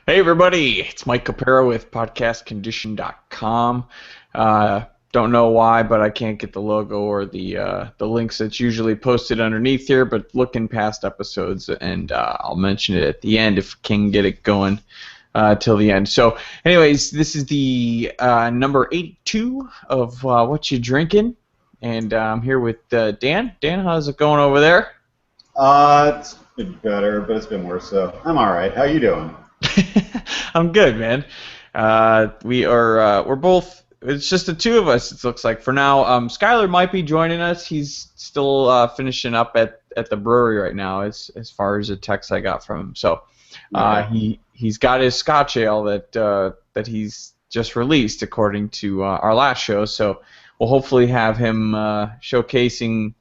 Hey everybody, it's Mike Capera with podcastcondition.com. Don't know why, but I can't get the logo or the links that's usually posted underneath here, but looking past episodes, and I'll mention it at the end if I can get it going till the end. So anyways, this is the number 82 of What You Drinking, and I'm here with Dan. Dan, how's it going over there? It's been better, but it's been worse, so I'm all right. How you doing? I'm good, man. We're both. It's just the two of us. It looks like for now. Skylar might be joining us. He's still finishing up at the brewery right now, as far as the text I got from him. So Okay. he's got his Scotch Ale that he's just released, according to our last show. So we'll hopefully have him showcasing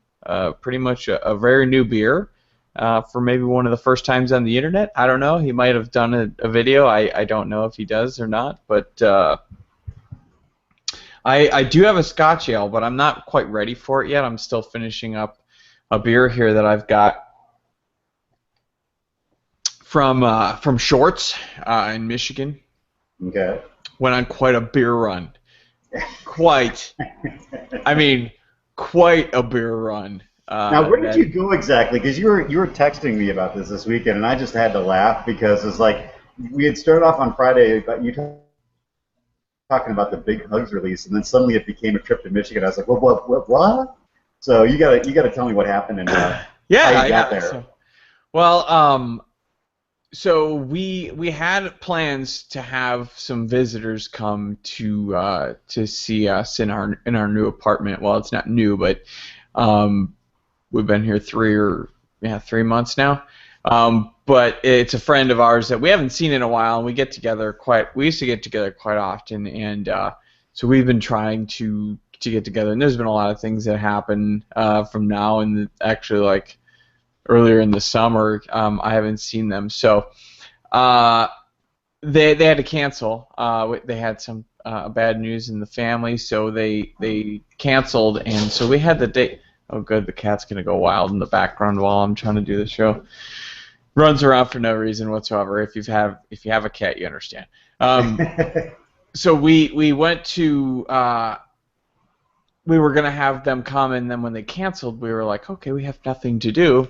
pretty much a very new beer for maybe one of the first times on the internet. I don't know. He might have done a video. I don't know if he does or not. But I do have a Scotch Ale, but I'm not quite ready for it yet. I'm still finishing up a beer here that I've got from Shorts in Michigan. Okay. Went on quite a beer run. Quite. I mean, quite a beer run. Now, where did That you go exactly? Because you were texting me about this weekend, and I just had to laugh because it's like we had started off on Friday, but you talking about the Big Hugs release, and then suddenly it became a trip to Michigan. I was like, what? So you gotta tell me what happened and how yeah, you got yeah. there. Well, so we had plans to have some visitors come to see us in our new apartment. Well, it's not new, but we've been here 3 months now. But it's a friend of ours that we haven't seen in a while, and we used to get together quite often, and so we've been trying to get together. And there's been a lot of things that happen from now and actually like earlier in the summer. I haven't seen them, so uh, they had to cancel. They had some bad news in the family, so they canceled, and so we had the date. Oh, good, the cat's gonna go wild in the background while I'm trying to do the show. Runs around for no reason whatsoever. If you have a cat, you understand. So we went to. We were gonna have them come, and then when they canceled, we were like, okay, we have nothing to do.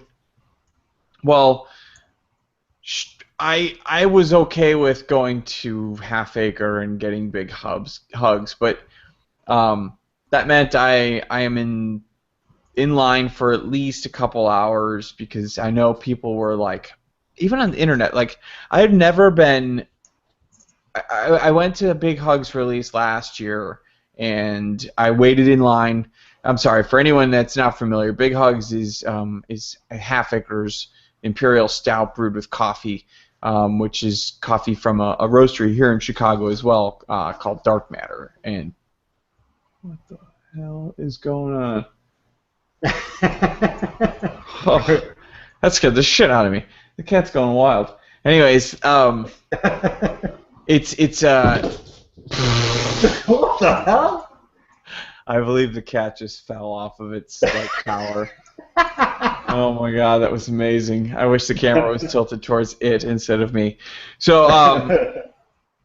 Well, I was okay with going to Half Acre and getting big hugs, but that meant I am in line for at least a couple hours because I know people were like, even on the internet, like I had never been. I went to a Big Hugs release last year and I waited in line. I'm sorry for anyone that's not familiar. Big Hugs is a Half Acres Imperial Stout brewed with coffee, which is coffee from a roastery here in Chicago as well, called Dark Matter. And what the hell is going on? Oh, that scared the shit out of me. The cat's going wild. Anyways, it's What the hell? I believe the cat just fell off of its like tower. Oh my god, that was amazing. I wish the camera was tilted towards it instead of me. So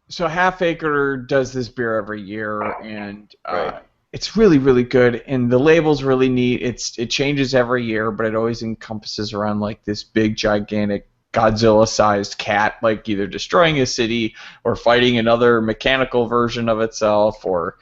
so Half Acre does this beer every year, and Right. it's really, really good. And the label's really neat. It changes every year, but it always encompasses around like this big, gigantic Godzilla-sized cat, like either destroying a city or fighting another mechanical version of itself, or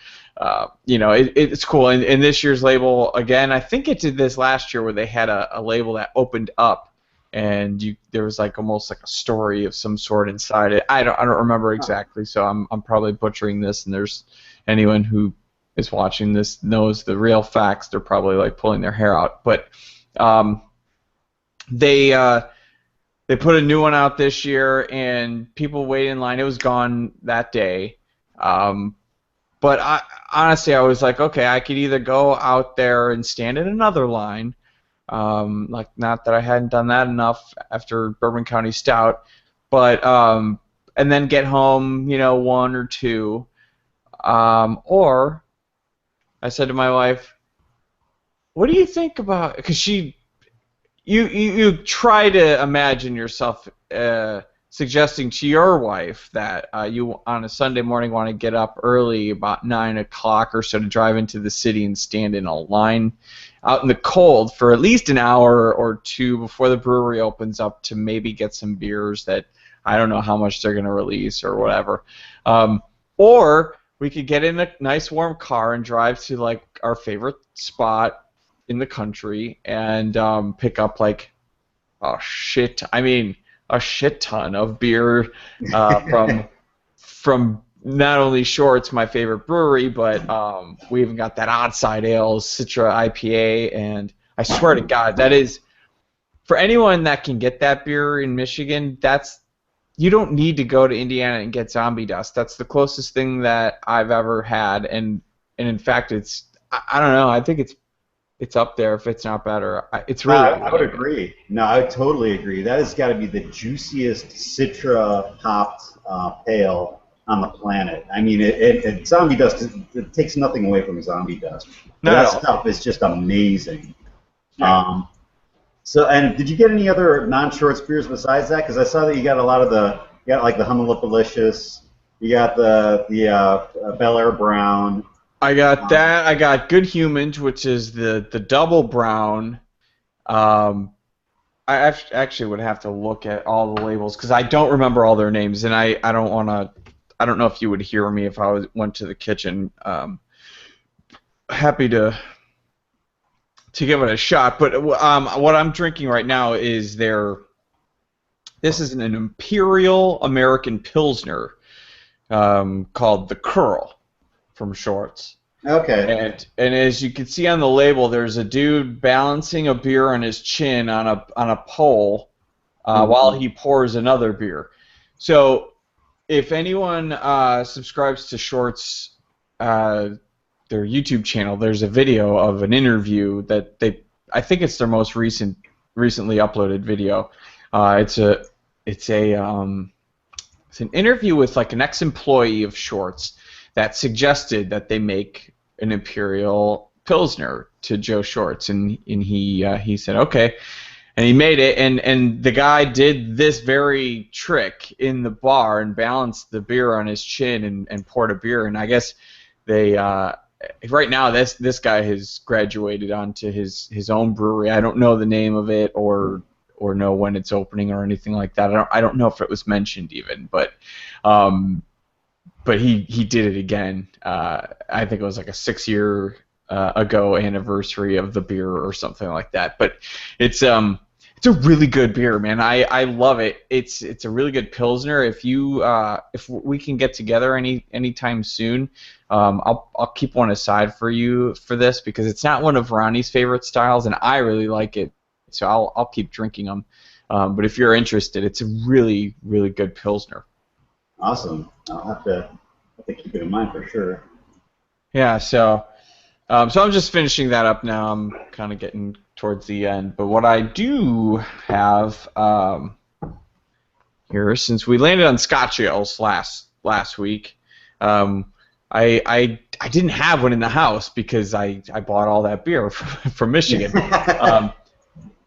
it's cool. And this year's label, again, I think it did this last year where they had a label that opened up and there was like almost like a story of some sort inside it. I don't remember exactly, so I'm probably butchering this. And there's anyone who is watching this knows the real facts. They're probably like pulling their hair out. But um, they put a new one out this year, and people waited in line. It was gone that day. Um, but honestly, I was like, okay, I could either go out there and stand in another line, like not that I hadn't done that enough after Bourbon County Stout, but and then get home, one or two, or I said to my wife, "What do you think about?" Because you try to imagine yourself suggesting to your wife that you on a Sunday morning want to get up early, about 9 o'clock or so, to drive into the city and stand in a line out in the cold for at least an hour or two before the brewery opens up to maybe get some beers that I don't know how much they're going to release or whatever. Or we could get in a nice warm car and drive to like our favorite spot in the country and pick up like a shit ton of beer from not only Shorts, my favorite brewery, but we even got that Oddside Ales Citra IPA, and I swear to God, that is for anyone that can get that beer in Michigan. You don't need to go to Indiana and get Zombie Dust. That's the closest thing that I've ever had, and in fact, I don't know. I think it's up there if it's not better. It's really. I would agree. No, I would totally agree. That has got to be the juiciest Citra hopped pale on the planet. I mean, Zombie Dust, it takes nothing away from Zombie Dust. But that stuff is just amazing. Yeah. And did you get any other non-Shorts beers besides that? Because I saw that you got a lot of you got like the Hummelipalicious, you got the Bel Air Brown. I got that. I got Good Humans, which is the double brown. I actually would have to look at all the labels because I don't remember all their names, and I don't want to. I don't know if you would hear me if I went to the kitchen. Happy to give it a shot, but what I'm drinking right now is this is an Imperial American Pilsner called the Curl from Shorts. Okay. And as you can see on the label, there's a dude balancing a beer on his chin on a pole while he pours another beer. So if anyone subscribes to Shorts, their YouTube channel, there's a video of an interview that I think it's their most recently uploaded video. It's an interview with like an ex-employee of Shorts that suggested that they make an Imperial Pilsner to Joe Shorts, and he said okay, and he made it, and the guy did this very trick in the bar and balanced the beer on his chin and poured a beer, and I guess they right now this guy has graduated onto his own brewery. I don't know the name of it or know when it's opening or anything like that. I don't know if it was mentioned even, but he did it again. I think it was like a 6-year ago anniversary of the beer or something like that. But it's a really good beer, man. I love it. It's a really good Pilsner. If we can get together anytime soon, I'll keep one aside for you for this because it's not one of Ronnie's favorite styles, and I really like it. So I'll keep drinking them. But if you're interested, it's a really, really good Pilsner. Awesome. I'll have to keep it in mind for sure. Yeah. So I'm just finishing that up now. I'm kind of getting towards the end. But what I do have here, since we landed on Scotch Ales last week, I didn't have one in the house because I bought all that beer from Michigan.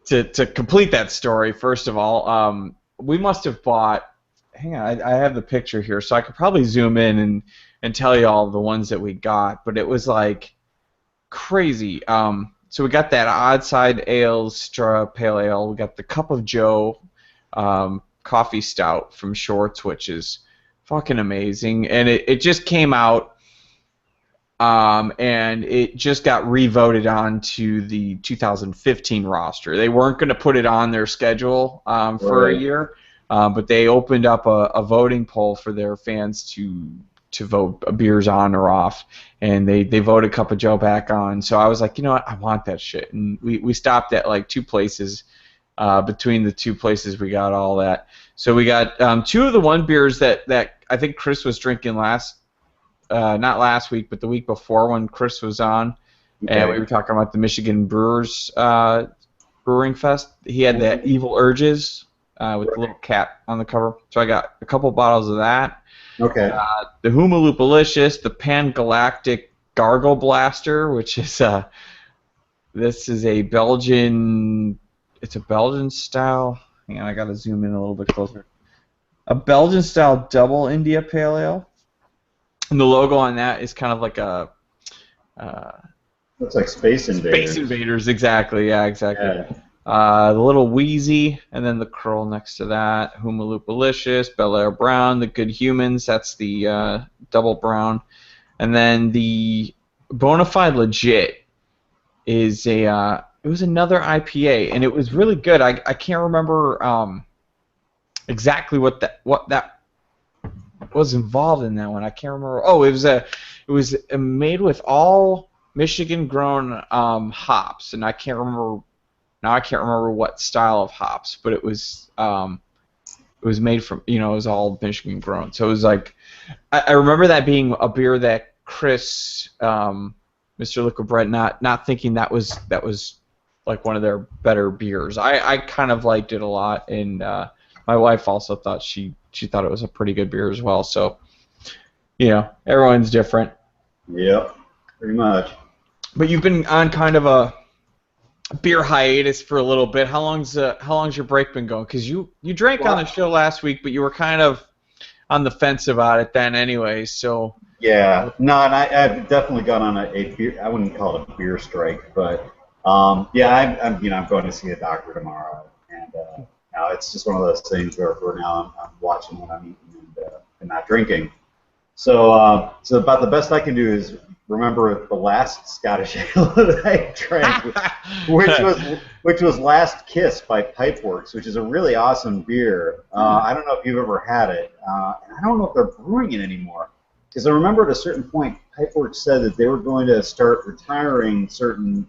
To complete that story, first of all, we must have bought. Hang on, I have the picture here, so I could probably zoom in and tell you all the ones that we got. But it was like crazy. So we got that Oddside Ales Straw Pale Ale. We got the Cup of Joe Coffee Stout from Shorts, which is fucking amazing. And it just came out, and it just got re-voted onto the 2015 roster. They weren't going to put it on their schedule for a year, but they opened up a voting poll for their fans to vote beers on or off, and they voted Cup of Joe back on. So I was like, you know what, I want that shit. And we stopped at like 2 places. Between the 2 places, we got all that. So we got 2 of the one beers that I think Chris was drinking not last week, but the week before when Chris was on, and we were talking about the Michigan Brewers Brewing Fest. He had that Evil Urges with the little cat on the cover. So I got a couple bottles of that. Okay. The Hummelipalicious, the Pan Galactic Gargle Blaster, which is this is a Belgian. It's a Belgian style. Hang on, I gotta zoom in a little bit closer. a Belgian style double India Pale Ale, and the logo on that is kind of like a uh, Looks like Space Space Invaders. Invaders. Exactly, yeah, exactly. Yeah. The little Wheezy, and then the curl next to that, Humalupalicious, Bel Air Brown, the Good Humans, that's the double brown, and then the Bonafide Legit is it was another IPA, and it was really good. I can't remember exactly what that was involved in that one. I can't remember. Oh, it was made with all Michigan grown hops, and I can't remember now. I can't remember what style of hops, but it was made from, it was all Michigan grown. So it was like, I remember that being a beer that Chris, Mr. Liquid Bread, not thinking that was like one of their better beers. I kind of liked it a lot, and my wife also thought she thought it was a pretty good beer as well. So everyone's different. Yep. Pretty much. But you've been on kind of a beer hiatus for a little bit. How long's your break been going? Because you drank on the Well, show last week, but you were kind of on the fence about it then, anyway. So yeah. No, and I've definitely gone on a beer. I wouldn't call it a beer strike, but yeah, I'm going to see a doctor tomorrow, and now it's just one of those things where for now I'm watching what I'm eating and not drinking. So about the best I can do is remember the last Scottish ale that I drank, which was Last Kiss by Pipeworks, which is a really awesome beer. I don't know if you've ever had it. I don't know if they're brewing it anymore, because I remember at a certain point, Pipeworks said that they were going to start retiring certain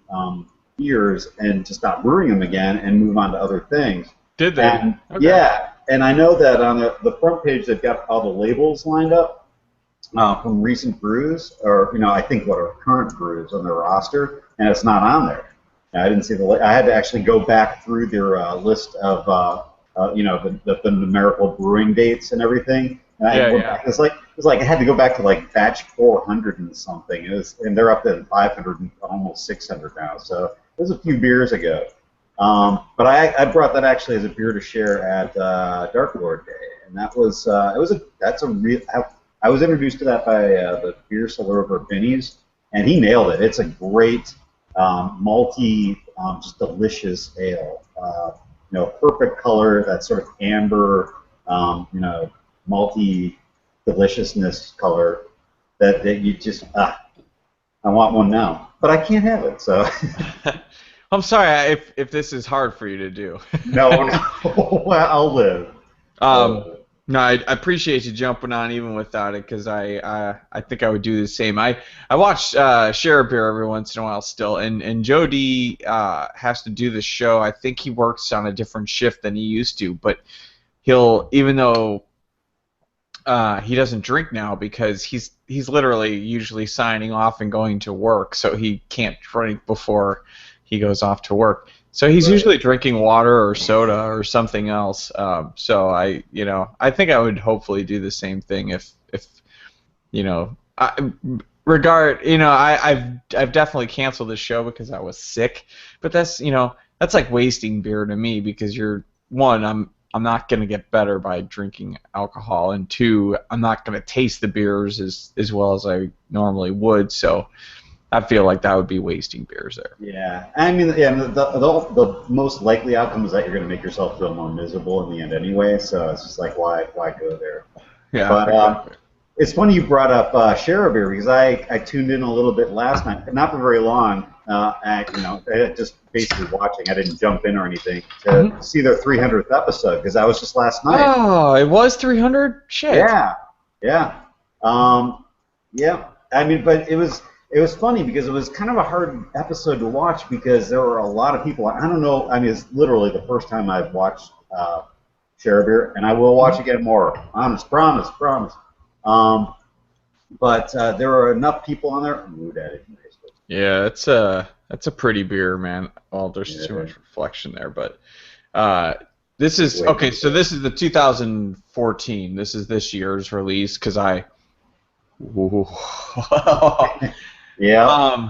beers and to stop brewing them again and move on to other things. did they? And Okay. yeah, and I know that on the front page they've got all the labels lined up from recent brews, or I think what are current brews on their roster, and it's not on there. I didn't see I had to actually go back through their list of the numerical brewing dates and everything. And I Yeah, went yeah. back, it was like I had to go back to like batch 400 and something. And they're up to 500 and almost 600 now. So it was a few beers ago. But I brought that actually as a beer to share at Dark Lord Day, and that was that's a real. I was introduced to that by the beer seller over at Binny's, and he nailed it. It's a great malty, just delicious ale. Perfect color, that sort of amber, malty deliciousness color that you just I want one now, but I can't have it. So I'm sorry if this is hard for you to do. no, well, I'll live. I'll um, live. no, I appreciate you jumping on even without it, because I think I would do the same. I watch Share a Beer every once in a while still, and Joe D has to do the show. I think he works on a different shift than he used to, but he'll, even though he doesn't drink now, because he's literally usually signing off and going to work, so he can't drink before he goes off to work. So he's Right. usually drinking water or soda or something else. So I think I would hopefully do the same thing if I've definitely canceled the show because I was sick, but that's like wasting beer to me, because I'm not going to get better by drinking alcohol, and two, I'm not going to taste the beers as well as I normally would, so I feel like that would be wasting beers there. Yeah, I mean, yeah, the most likely outcome is that you're going to make yourself feel more miserable in the end anyway. So it's just like, why go there? Yeah, But exactly. it's funny you brought up Share a Beer, because I tuned in a little bit last night, not for very long. Just basically watching. I didn't jump in or anything to see their 300th episode, because that was just last night. Oh, it was 300? Shit. Yeah, yeah, yeah. I mean, but it was funny because it was kind of a hard episode to watch, because there were a lot of people. I don't know. I mean, it's literally the first time I've watched Share a Beer, and I will watch again more. Honest, promise, promise. But there were enough people on there. Mood addict, basically. Yeah, that's a pretty beer, man. Oh, there's too Yeah, much reflection there, but this is way okay. too So good. this is the 2014. This is this year's release, because Ooh. Yeah.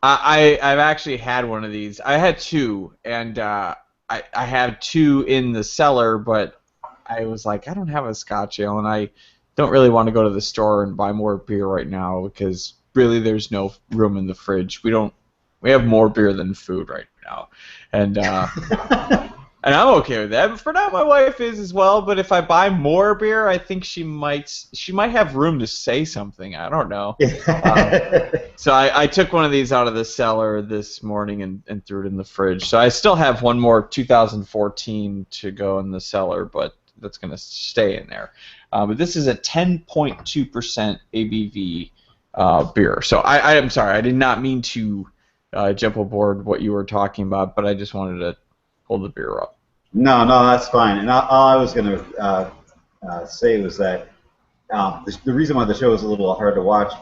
I've actually had one of these. I had two, and I have two in the cellar, but I was like, I don't have a Scotch ale, and I don't really want to go to the store and buy more beer right now because really there's no room in the fridge. We have more beer than food right now, and and I'm okay with that. But for now, my wife is as well. But if I buy more beer, I think she might have room to say something. I don't know. So I took one of these out of the cellar this morning and threw it in the fridge. So I still have one more 2014 to go in the cellar, but that's going to stay in there. But this is a 10.2% ABV beer. So I'm sorry, I did not mean to jump aboard what you were talking about, but I just wanted to hold the beer up. No, no, that's fine. And all I was going to say was that the reason why the show was a little hard to watch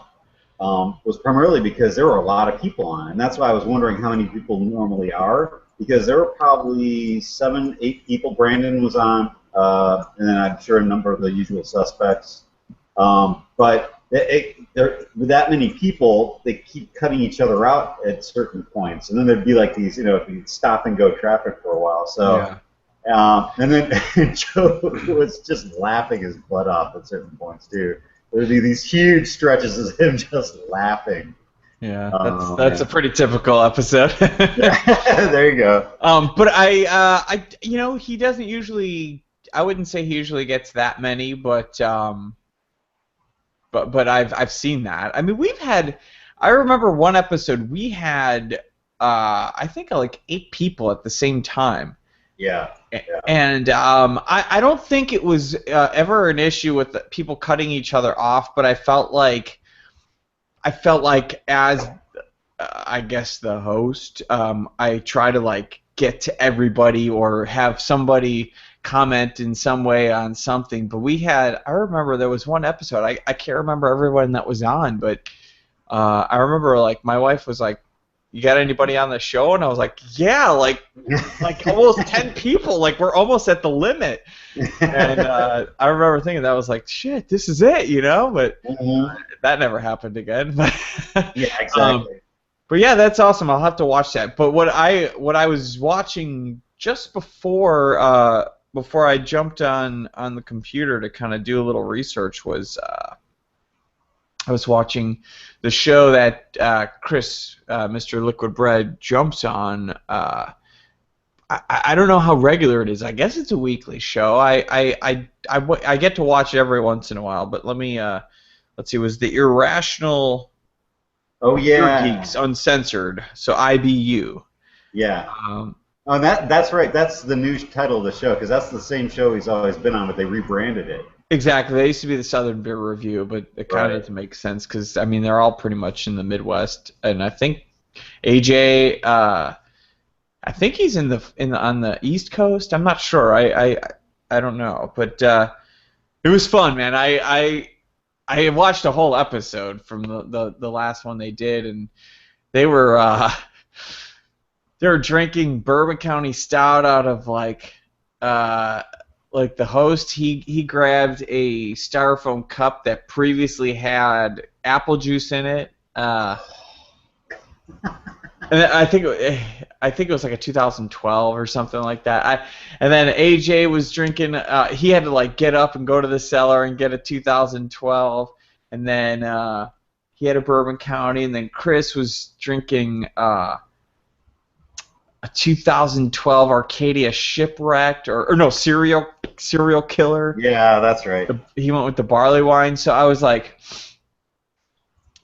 was primarily because there were a lot of people on, and that's why I was wondering how many people normally are, because there were probably 7, 8 people. Brandon was on, and then I'm sure a number of the usual suspects. But with that many people, they keep cutting each other out at certain points, and then there'd be like these, stop and go traffic for a while. So. Yeah. And then Joe was just laughing his butt off at certain points too. There'd be these huge stretches of him just laughing. Yeah, that's a pretty typical episode. There you go. But he doesn't usually. I wouldn't say he usually gets that many, but I've seen that. I mean, we've had. I remember one episode we had, I think like 8 people at the same time. Yeah. And I don't think it was ever an issue with people cutting each other off, but I felt like as I guess the host, I try to like get to everybody or have somebody comment in some way on something. But I remember there was one episode, I can't remember everyone that was on, but I remember like my wife was like, you got anybody on the show? And I was like, yeah, like almost 10 people. Like, we're almost at the limit. And I remember thinking that was like, shit, this is it, But that never happened again. Yeah, exactly. But yeah, that's awesome. I'll have to watch that. But what I was watching just before I jumped on the computer to kind of do a little research was I was watching the show that Chris, Mr. Liquid Bread, jumps on. I don't know how regular it is. I guess it's a weekly show. I get to watch it every once in a while. But let's see. It was the Irrational Beer Geeks Uncensored. So IBU. Yeah. That's right. That's the new title of the show because that's the same show he's always been on, but they rebranded it. Exactly. They used to be the Southern Beer Review, but it kind of doesn't make sense because I mean they're all pretty much in the Midwest, and I think AJ, I think he's on the East Coast. I'm not sure. I don't know, but it was fun, man. I watched a whole episode from the last one they did, and they were drinking Bourbon County Stout out of like the host, he grabbed a styrofoam cup that previously had apple juice in it, and I think it was like a 2012 or something like that. And then AJ was drinking. He had to like get up and go to the cellar and get a 2012, and then he had a Bourbon County, and then Chris was drinking a 2012 Arcadia Shipwrecked or no Serial Killer. Yeah, that's right. He went with the barley wine. So I was like,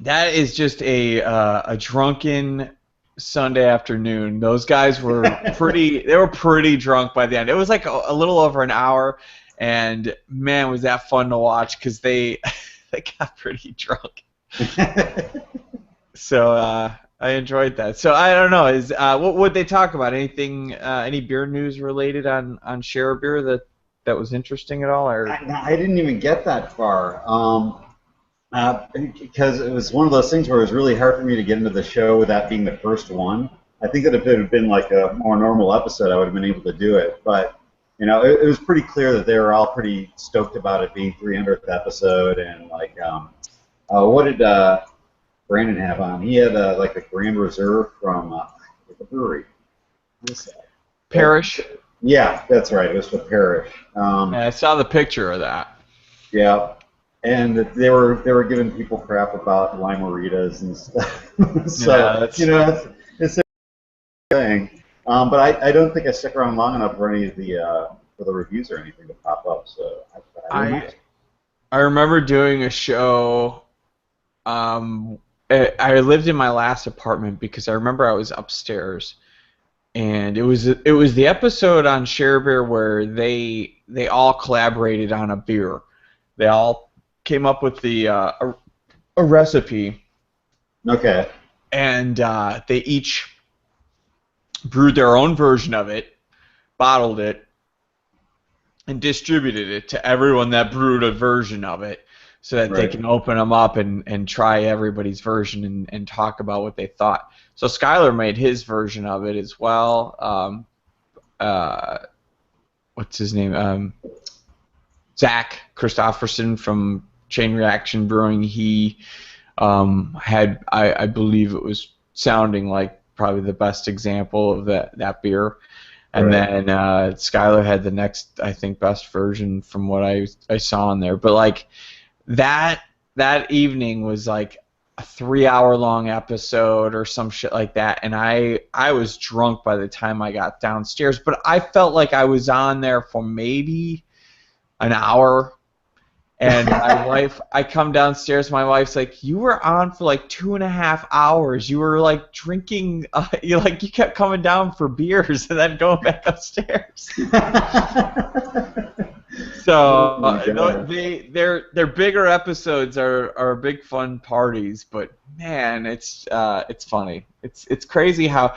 that is just a drunken Sunday afternoon. Those guys were they were pretty drunk by the end. It was like a little over an hour, and man, was that fun to watch because they got pretty drunk. So I enjoyed that. So I don't know. What would they talk about? Anything? Any beer news related on Share a Beer that was interesting at all? Or I didn't even get that far because it was one of those things where it was really hard for me to get into the show without being the first one. I think that if it had been like a more normal episode, I would have been able to do it. But it was pretty clear that they were all pretty stoked about it being 300th episode and like what did Brandon have on? He had like a Grand Reserve from the brewery. Parish. Yeah, that's right. It was for Parrish. And I saw the picture of that. Yeah, and they were giving people crap about limeritas and stuff. Yeah, So that's. it's a thing. But I don't think I stuck around long enough for any of the for the reviews or anything to pop up. So I don't know. I I remember doing a show. Um, I lived in my last apartment because I remember I was upstairs, and it was the episode on Share Beer where they all collaborated on a beer. They all came up with a recipe, Okay, and they each brewed their own version of it, bottled it, and distributed it to everyone that brewed a version of it so that they right, can open them up and try everybody's version and talk about what they thought. So Skylar made his version of it as well. Uh, what's his name? Zach Christofferson from Chain Reaction Brewing. He had, I believe it was sounding like probably the best example of that beer. And right. then Skylar had the next, I think, best version from what I saw in there. But like that evening was like a 3 hour long episode or some shit like that, and I was drunk by the time I got downstairs. But I felt like I was on there for maybe an hour. And my wife, I come downstairs. My wife's like, "You were on for like 2.5 hours. You were like drinking. You kept coming down for beers and then going back upstairs." So Oh my no, God. their bigger episodes are big fun parties. But man, it's funny. It's crazy how,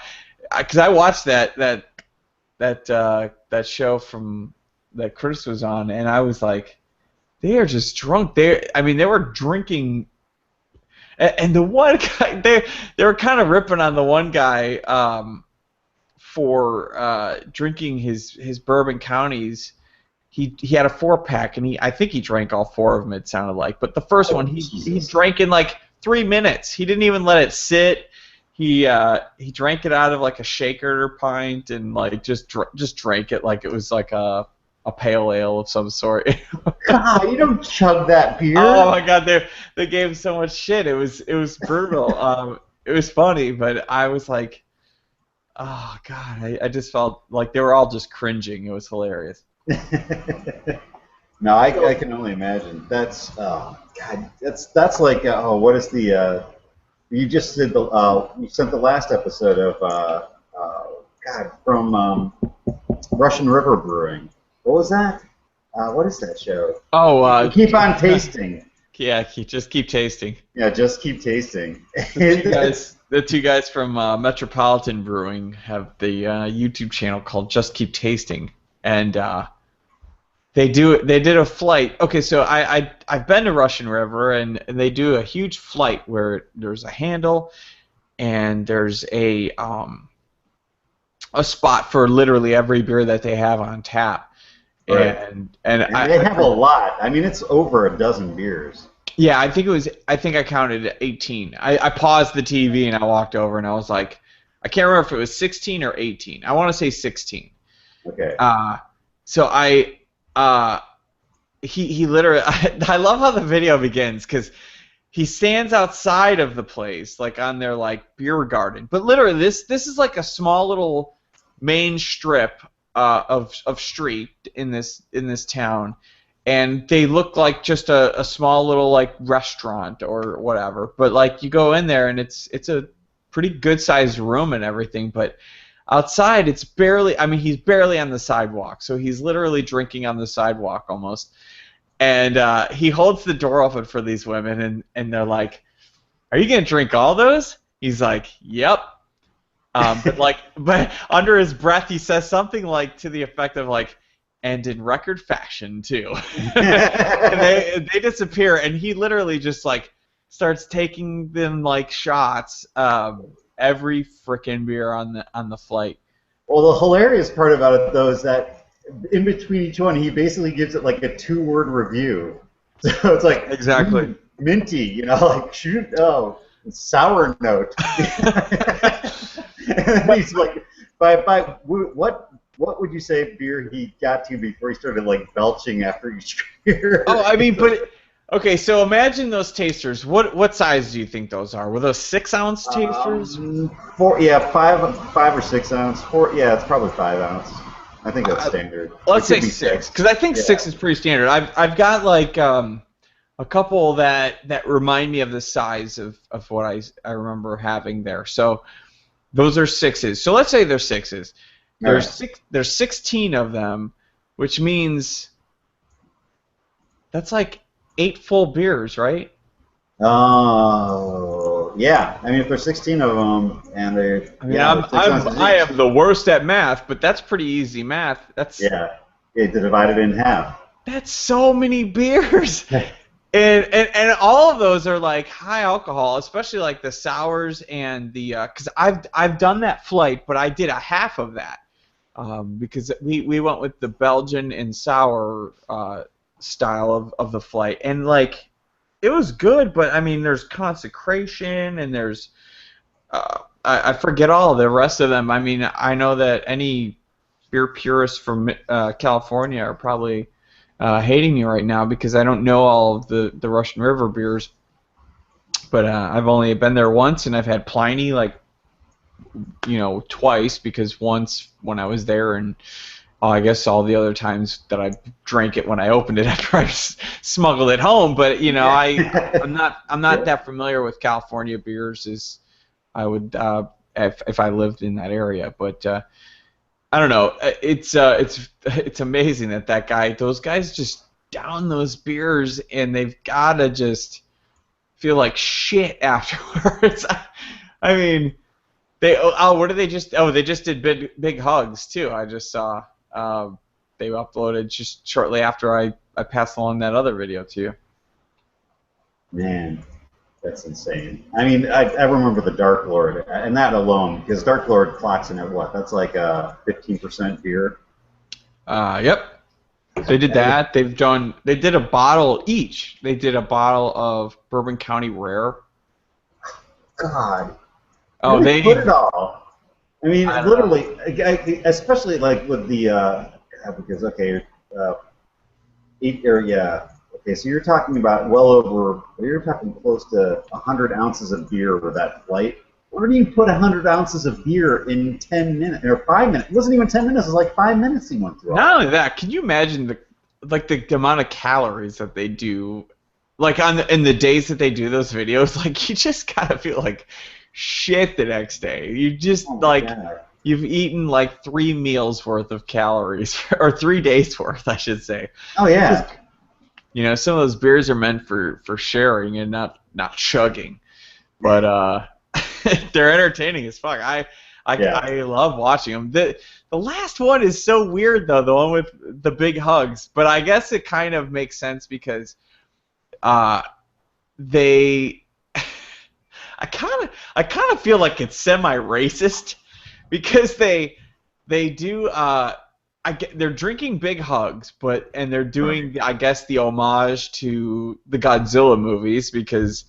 because I watched that show from that Chris was on, and I was like, they are just drunk. They were drinking, and the one guy, they were kind of ripping on the one guy for drinking his bourbon counties. He had a 4 pack, and I think he drank all four of them. It sounded like, but the first one Oh, he Jesus. drank in like 3 minutes. He didn't even let it sit. He drank it out of like a shaker or pint, and like just drank it like it was like a pale ale of some sort. God, you don't chug that Oh beer. my God, they gave him so much shit. It was brutal. It was funny, but I was like, oh God, I just felt like they were all just cringing. It was hilarious. No, I So, can only imagine. That's God. That's like what is the you just did the you sent the last episode of God from Russian River Brewing. What was that? What is that show? oh, Keep on tasting. yeah, just keep tasting. Yeah, just keep tasting. The two guys from Metropolitan Brewing have the YouTube channel called Just Keep Tasting, and they did a flight. Okay, so I've been to Russian River, and they do a huge flight where there's a handle and there's a spot for literally every beer that they have on tap. Right. And And they have a lot. I mean, it's over a dozen beers. yeah, I think I counted 18. I paused the TV and I walked over and I was like, I can't remember if it was 16 or 18. I want to say 16. Okay. Uh, so uh, he literally, I love how the video begins because he stands outside of the place, like on their like beer garden. But literally, this is like a small little main strip of street in this town, and they look like just a small little like restaurant or whatever. But like you go in there and it's a pretty good sized room and everything, but outside it's barely. I mean, he's barely on the sidewalk, so he's literally drinking on the sidewalk almost. And he holds the door open for these women, and they're like, "Are you gonna drink all those?" He's like, "Yep." But under his breath, he says something like to the effect of like, "And in record fashion too." And they disappear, and he literally just like starts taking them like shots. Every frickin' beer on the flight. Well, the hilarious part about it, though, is that in between each one, he basically gives it like a two-word review. So it's like Exactly. minty, like shoot, sour note. And then he's like, by what what would you say beer he got to before he started like belching after each beer? Oh, I mean, but okay. So imagine those tasters. What size do you think those are? Were those 6 ounce tasters? Four, yeah, 5 or 6 ounce. Four, yeah, it's probably 5 ounce. I think that's standard. It Let's say could be six, six. because I think Yeah. 6 is pretty standard. I've got like a couple that remind me of the size of what I remember having there. So those are sixes. So let's say they're sixes. All right. There's 16 of them, which means that's like 8 full beers, right? Oh, yeah. I mean, if there's 16 of them and I mean, yeah, they're 6 ounces I each. am the worst at math, but that's pretty easy math. Yeah. You had to divide it in half. That's so many beers. And all of those are like high alcohol, especially like the sours and the because I've done that flight, but I did a half of that because we went with the Belgian and sour style of the flight, and like it was good, but I mean there's consecration and there's I forget all the rest of them. I mean I know that any beer purists from California are probably hating me right now because I don't know all of the Russian River beers, but I've only been there once, and I've had Pliny like twice because once when I was there, and I guess all the other times that I drank it when I opened it after I smuggled it home. But Yeah. I'm not that familiar with California beers as I would if I lived in that area, but. I don't know. It's amazing that those guys just down those beers and they've gotta just feel like shit afterwards. I mean, what did they just? Oh, they just did big hugs too. I just saw they uploaded just shortly after I passed along that other video to you. Man, that's insane. I mean, I remember the Dark Lord, and that alone, because Dark Lord clocks in at what? That's like a 15% beer. Yep. They did that. They did a bottle each. They did a bottle of Bourbon County Rare. God, Oh, where do they put it they. all? I mean, I don't know. literally, especially like with the because okay, uh, yeah, okay. So you're talking about well over, you're talking close to 100 ounces of beer with that flight. Where do you put 100 ounces of beer in 10 minutes or 5 minutes? It wasn't even 10 minutes. It was like 5 minutes he went through all Not that. only that, can you imagine the amount of calories that they do, like in the days that they do those videos? Like you just gotta feel like shit the next day. You just Oh my like god. you've eaten like 3 meals worth of calories or 3 days worth, I should say. Oh Because yeah. some of those beers are meant for sharing and not chugging. But they're entertaining as fuck. Yeah. I love watching them. The last one is so weird though, the one with the big hugs. But I guess it kind of makes sense because uh, they. I kind of feel like it's semi-racist because they do. They're drinking big hugs, and they're doing I guess the homage to the Godzilla movies because.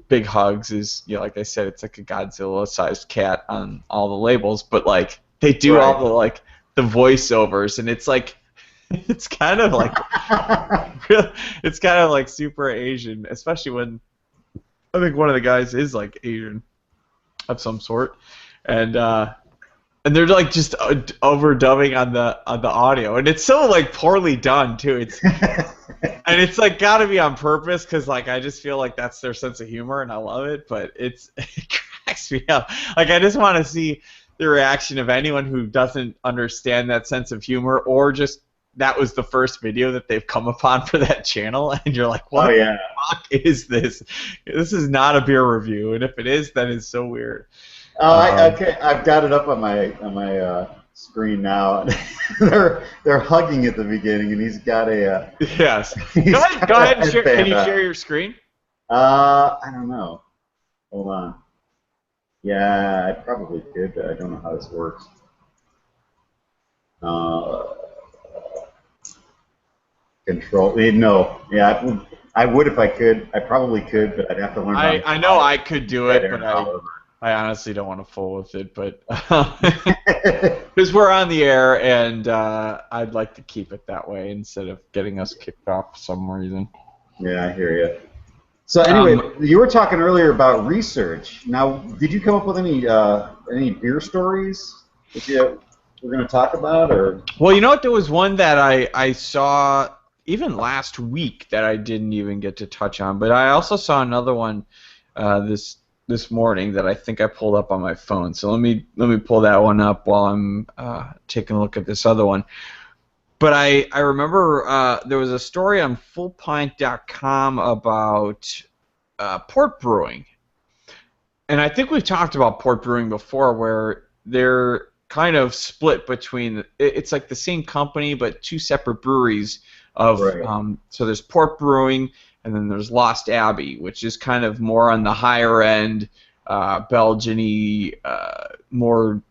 Big Hugs is, like I said, it's like a Godzilla-sized cat on all the labels, but like they do all Right. the like the voiceovers, and it's like it's kind of like it's kind of like super Asian, especially when I think one of the guys is like Asian of some sort, and they're like just overdubbing on the audio, and it's so like poorly done too. And it's like got to be on purpose because like I just feel like that's their sense of humor and I love it, but it cracks me up. Like I just want to see the reaction of anyone who doesn't understand that sense of humor or just that was the first video that they've come upon for that channel and you're like, Oh what yeah. the fuck is this? This is not a beer review, and if it is, that is so weird. Um, Okay. I've got it up on my screen now. they're hugging at the beginning, and he's got a yes. he's Go got a ahead and share. Can headband you share on. your screen? I don't know. Hold on. Yeah, I probably could, but I don't know how this works. Uh, Control. No. Yeah, I would if I could. I probably could, but I'd have to learn how to I know fly I could do that it, air but however. I honestly don't want to fool with it, but because we're on the air, and I'd like to keep it that way instead of getting us kicked off for some reason. Yeah, I hear you. So anyway, Um, you were talking earlier about research. Now, did you come up with any beer stories that you were going to talk about, or? well, you know what? There was one that I saw even last week that I didn't even get to touch on, but I also saw another one this morning that I think I pulled up on my phone. So let me pull that one up while I'm taking a look at this other one. But I remember there was a story on fullpint.com about port brewing. And I think we've talked about port brewing before, where they're kind of split between. It's like the same company, but two separate breweries. Right. So there's port brewing, and then there's Lost Abbey, which is kind of more on the higher end, Belgian-y, more,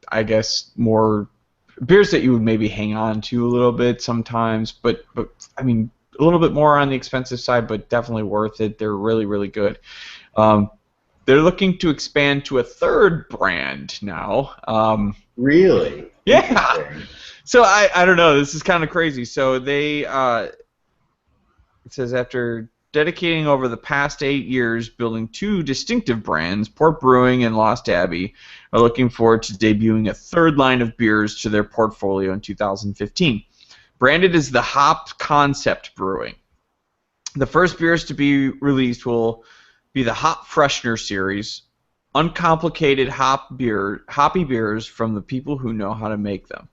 I guess, more beers that you would maybe hang on to a little bit sometimes. But I mean, a little bit more on the expensive side, but definitely worth it. They're really, really good. Um, they're looking to expand to a third brand now. Really Yeah. interesting. So I don't know. This is kind of crazy. So it says after dedicating over the past 8 years building two distinctive brands, Port Brewing and Lost Abbey are looking forward to debuting a third line of beers to their portfolio in 2015. Branded as the Hop Concept Brewing. The first beers to be released will be the Hop Freshener series, uncomplicated hoppy beers from the people who know how to make them.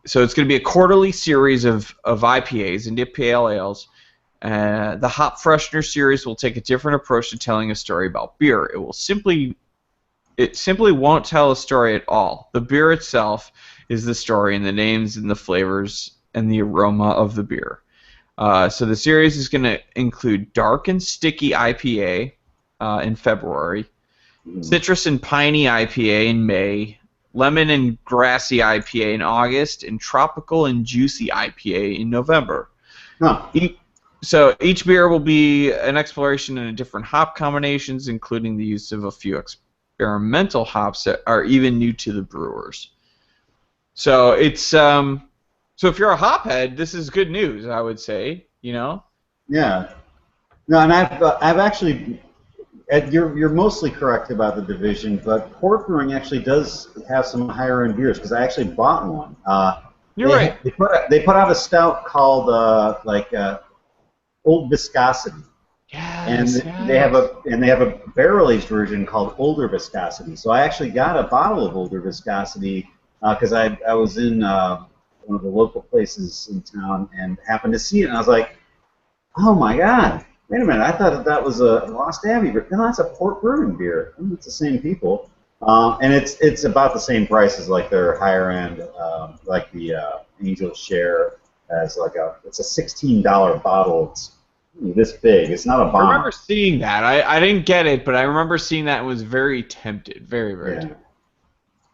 So it's going to be a quarterly series of IPAs, India Pale Ales. The Hop Freshener series will take a different approach to telling a story about beer. It simply won't tell a story at all. The beer itself is the story, and the names and the flavors and the aroma of the beer. So the series is going to include Dark and Sticky IPA in February, Citrus and Piney IPA in May, Lemon and Grassy IPA in August, and Tropical and Juicy IPA in November. Huh. So each beer will be an exploration in different hop combinations, including the use of a few experimental hops that are even new to the brewers. So it's so if you're a hophead, this is good news, I would say. You know. Yeah. No, and I've actually. You're mostly correct about the division, but port brewing actually does have some higher end beers because I actually bought one. You're right. They put out a stout called Old Viscosity, and Yes, they have yes. a barrel aged version called Older Viscosity. So I actually got a bottle of Older Viscosity because I was in one of the local places in town and happened to see it, and I was like, oh my god. Wait a minute, I thought that was a Lost Abbey, but no, that's a port brewing beer. It's the same people. And it's about the same price as like their higher end, like the Angel Share as like it's a $16 bottle. It's this big. It's not a I remember bomber. seeing that. I didn't get it, but I remember seeing that and was very tempted. Very, very Yeah. tempted.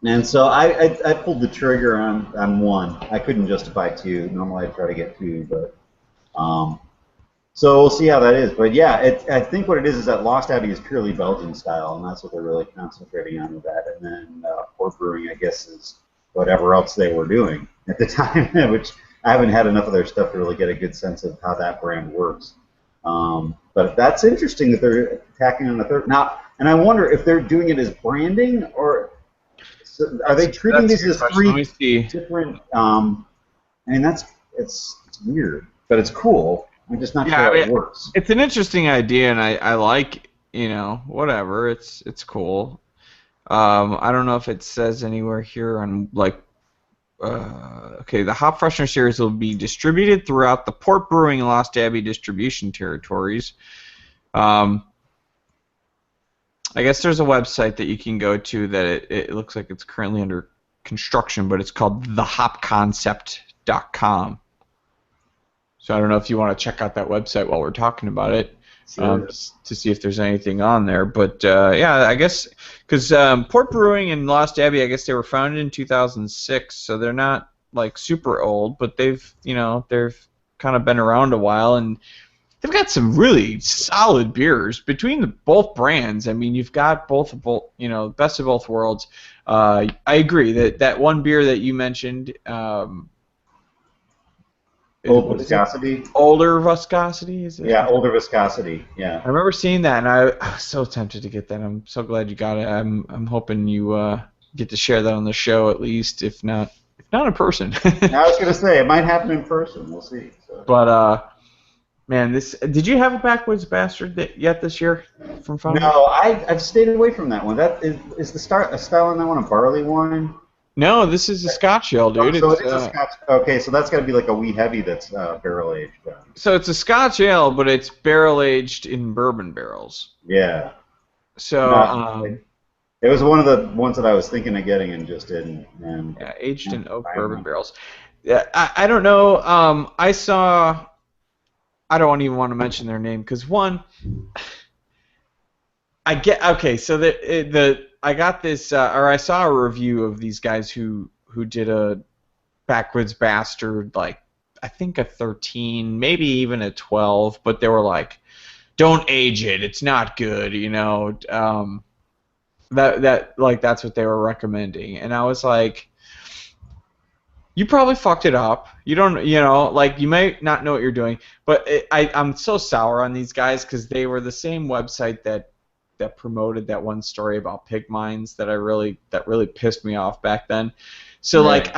And so I pulled the trigger on one. I couldn't justify two. Normally I'd try to get two, but so we'll see how that is. But yeah, I think what it is that Lost Abbey is purely Belgian style, and that's what they're really concentrating on with that. And then port brewing, I guess, is whatever else they were doing at the time, which I haven't had enough of their stuff to really get a good sense of how that brand works. But that's interesting that they're tacking on a third. Now, and I wonder if they're doing it as branding, or are they treating That's a these good as question. Let me three see. different? I mean, it's weird, but it's cool. I'm just not Yeah, sure I how it mean, works. it's an interesting idea, and I like, whatever. It's cool. I don't know if it says anywhere here on like. Okay, the Hop Freshener series will be distributed throughout the Port Brewing and Lost Abbey distribution territories. Um, I guess there's a website that you can go to that it looks like it's currently under construction, but it's called thehopconcept.com. So I don't know if you want to check out that website while we're talking about it, Sure. to see if there's anything on there. But yeah, I guess because Port Brewing and Lost Abbey, I guess they were founded in 2006, so they're not like super old, but they've kind of been around a while, and they've got some really solid beers between both brands. I mean, you've got both, best of both worlds. I agree that one beer that you mentioned, Old what is it? viscosity. Older viscosity, is it? Yeah, older viscosity. I Yeah. remember seeing that, and I was so tempted to get that. I'm so glad you got it. I'm hoping you get to share that on the show at least, if not in person. I was gonna say it might happen in person. We'll see. So. But man, this did you have a Backwoods Bastard yet this year from Founders? No, I've stayed away from that one. That is the style on that one a barley wine. No, this is a Scotch Ale, Oh, dude. so It's it is a Scotch. Okay, so that's got to be like a wee heavy that's barrel aged. so it's a Scotch Ale, but it's barrel aged in bourbon barrels. Yeah. So No, it was one of the ones that I was thinking of getting and just didn't. And yeah, aged in oak I don't bourbon know. barrels. Yeah, I don't know. I saw. I don't even want to mention their name because one, I get okay. So the I got this, or I saw a review of these guys who did a Backwoods Bastard, like I think a 13, maybe even a 12, but they were like, don't age it, it's not good, that like that's what they were recommending, and I was like, you probably fucked it up. You don't, like you may not know what you're doing, but I'm so sour on these guys because they were the same website that promoted that one story about pig mines that really pissed me off back then. So Right. like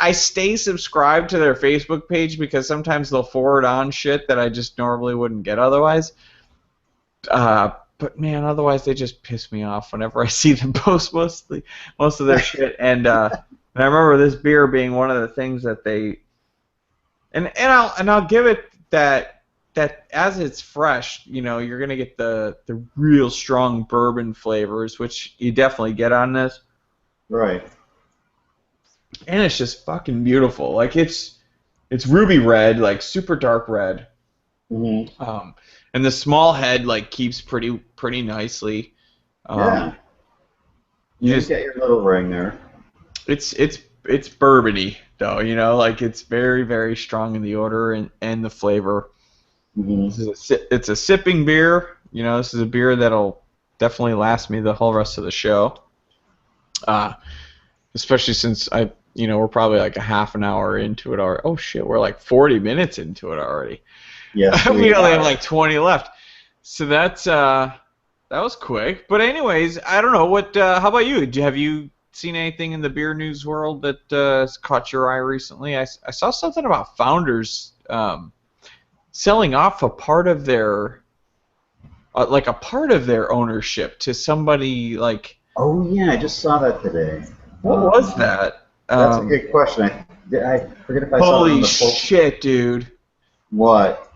I stay subscribed to their Facebook page because sometimes they'll forward on shit that I just normally wouldn't get otherwise. But man, otherwise they just piss me off whenever I see them post most of their shit. And I remember this beer being one of the things that they I'll give it that as it's fresh, you're gonna get the real strong bourbon flavors, which you definitely get on this, Right. and it's just fucking beautiful. Like it's ruby red, like super dark red, Hmm. and the small head like keeps pretty nicely. Yeah. You You just get your little ring there. it's bourbony though, like it's very very strong in the odor and the flavor. Hmm. It's a sipping beer. This is a beer that'll definitely last me the whole rest of the show. Uh, Especially since we're probably like a half an hour into it already. Oh shit, we're like 40 minutes into it already. Yes, We we only have are. like 20 left. So that was quick. But anyways, I don't know what. How about you? Have you seen anything in the beer news world that has caught your eye recently? I saw something about Founders selling off a part of their ownership to somebody like. Oh yeah, I just saw that today. What was that? That's a good question. I forget if I saw it on Holy the full. shit, dude! What?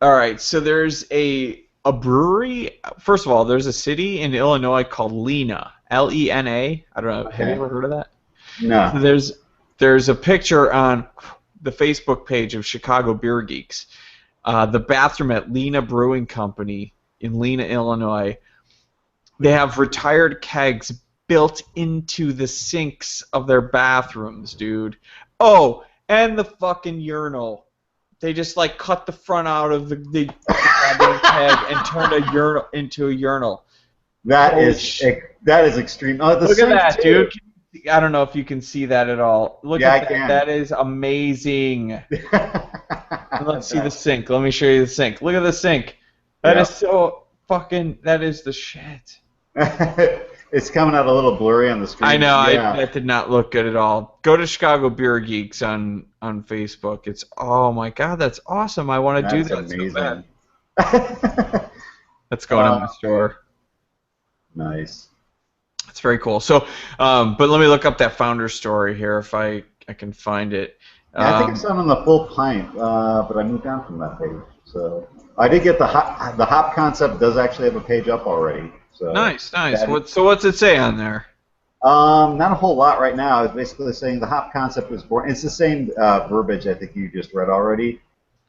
All right, so there's a brewery. First of all, there's a city in Illinois called Lena, Lena. I don't know. Have you Okay. ever heard of that? So No. there's a picture on the Facebook page of Chicago Beer Geeks. The bathroom at Lena Brewing Company in Lena, Illinois. They have retired kegs built into the sinks of their bathrooms, dude. Oh, and the fucking urinal. They just like cut the front out of the goddamn keg and turned a urinal into a urinal. That Holy is that is extreme. Oh, the Look at sink that, too. dude. I don't know if you can see that at all. Look Yeah, I at that. can. That is amazing. And let's see the sink. Let me show you the sink. Look at the sink. That is Yeah. so fucking. That is the shit. It's coming out a little blurry on the screen. I know. Yeah. That did not look good at all. Go to Chicago Beer Geeks on Facebook. It's oh my god, that's awesome. I want to That do is that so bad. amazing. That's going in my Uh, store. nice. It's very cool. So, but let me look up that founder story here if I can find it. Yeah, I think it's on the full pint, but I moved down from that page. So I did get the hop concept does actually have a page up already. So Nice. that What's it say on there? not a whole lot right now. It's basically saying the hop concept was born. It's the same verbiage I think you just read already,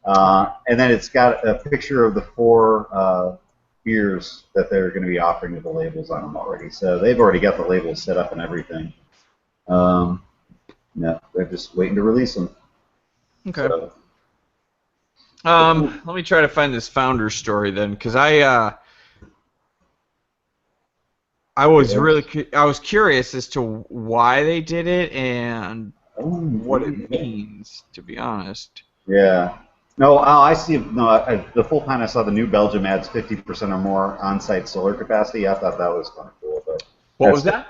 and then it's got a picture of the four beers that they're going to be offering with the labels on them already. So they've already got the labels set up and everything. No, they're just waiting to release them. Okay. So, Let me try to find this founder story then, because I was curious as to why they did it and what it means, to be honest. Yeah. No, I see. No, the full time I saw the New Belgium adds 50% or more on-site solar capacity. I thought that was kind of cool, but What was that?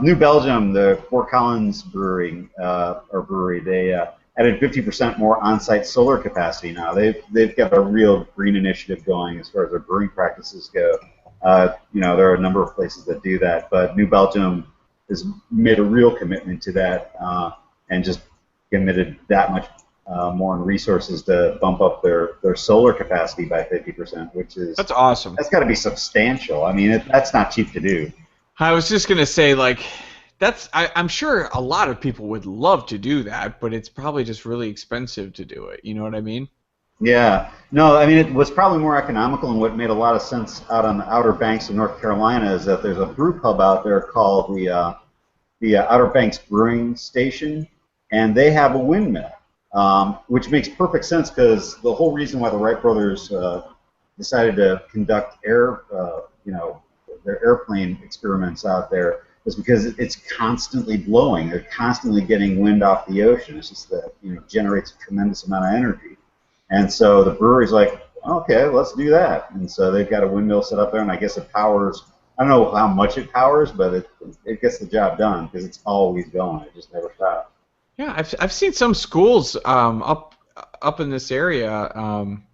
New Belgium, the Fort Collins brewery, they added 50% more on-site solar capacity now. They've got a real green initiative going as far as their brewing practices go. There are a number of places that do that, but New Belgium has made a real commitment to that and just committed that much more in resources to bump up their solar capacity by 50%, That's awesome. that's got to be substantial. I mean, that's not cheap to do. I was just gonna say, like, I'm sure a lot of people would love to do that, but it's probably just really expensive to do it. You know what I mean? Yeah. No, I mean, it was probably more economical, and what made a lot of sense out on the Outer Banks of North Carolina is that there's a brew pub out there called the Outer Banks Brewing Station, and they have a windmill, which makes perfect sense because the whole reason why the Wright brothers decided to conduct their airplane experiments out there is because it's constantly blowing. They're constantly getting wind off the ocean. It's just that generates a tremendous amount of energy. And so the brewery's like, okay, let's do that. And so they've got a windmill set up there, and I guess it powers. I don't know how much it powers, but it gets the job done because it's always going. It just never stops. Yeah, I've seen some schools up in this area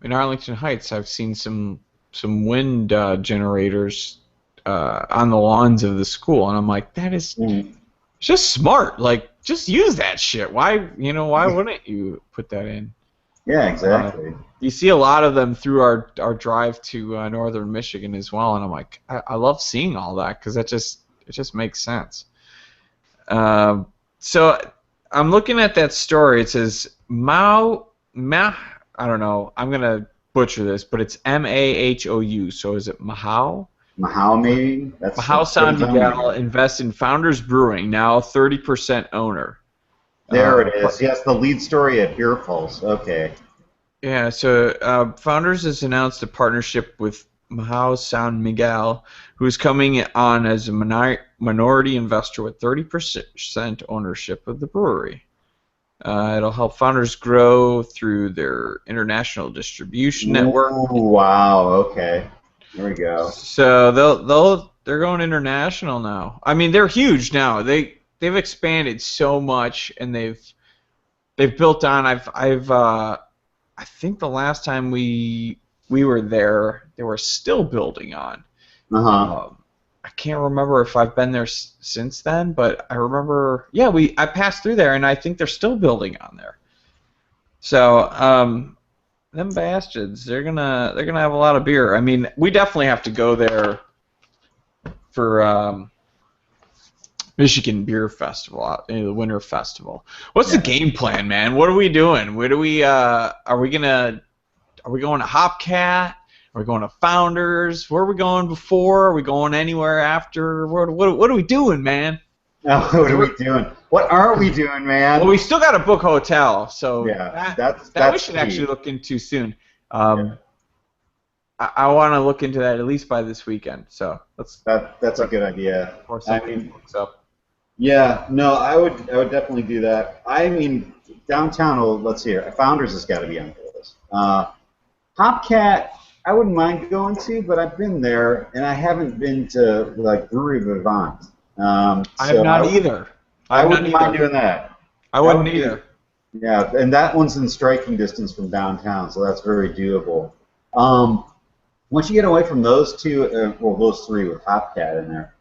in Arlington Heights. I've seen some wind generators on the lawns of the school, and I'm like, that is just smart. Like, just use that shit. Why wouldn't you put that in? Yeah, exactly. You see a lot of them through our drive to northern Michigan as well, and I'm like, I love seeing all that because it just makes sense. So I'm looking at that story. It says I don't know. I'm gonna butcher this, but it's Mahou. So is it Mahou? Mahou, maybe? Mahou San Miguel invests in Founders Brewing, now 30% owner. There it is. Yes, the lead story at Beer Pulse. Okay. Yeah, so Founders has announced a partnership with Mahou San Miguel, who is coming on as a minority investor with 30% ownership of the brewery. It'll help Founders grow through their international distribution network. Ooh, wow. Okay. There we go. So they're going international now. I mean, they're huge now. They've expanded so much, and they've built on. I think the last time we were there, they were still building on. I can't remember if I've been there since then, but I remember. Yeah, I passed through there, and I think they're still building on there. So them bastards, they're gonna have a lot of beer. I mean, we definitely have to go there for Michigan Beer Festival, the Winter Festival. What's the game plan, man? What are we doing? Where do we? Are we going to Hopcat? Are we going to Founders? Where are we going before? Are we going anywhere after? What are we doing, man? What are we doing? What are we doing, man? Well, we still got to book a hotel, so yeah, that we should actually look into soon. I want to look into that at least by this weekend. So that's a good idea. I mean, yeah, no, I would definitely do that. I mean, downtown. Let's see here. Founders has got to be on the list. Hopcat, I wouldn't mind going to, but I've been there and I haven't been to like Brewery Vivant. I have not either. I wouldn't mind doing that. I wouldn't either. Yeah, and that one's in striking distance from downtown, so that's very doable. Once you get away from those two, those three with Hopcat in there,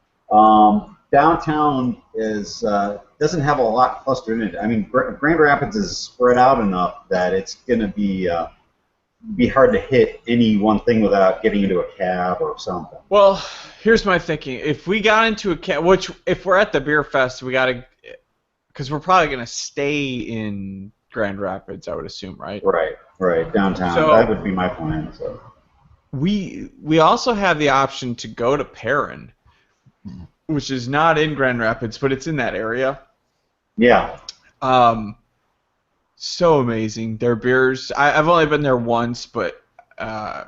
downtown doesn't have a lot clustered in it. I mean, Grand Rapids is spread out enough that it's going to be hard to hit any one thing without getting into a cab or something. Well, here's my thinking. If we got into a cab, which if we're at the beer fest, we got to, because we're probably going to stay in Grand Rapids, I would assume, right? Right, downtown. So, that would be my plan. So we also have the option to go to Perrin, which is not in Grand Rapids, but it's in that area. Yeah. So amazing. Their beers. I've only been there once, but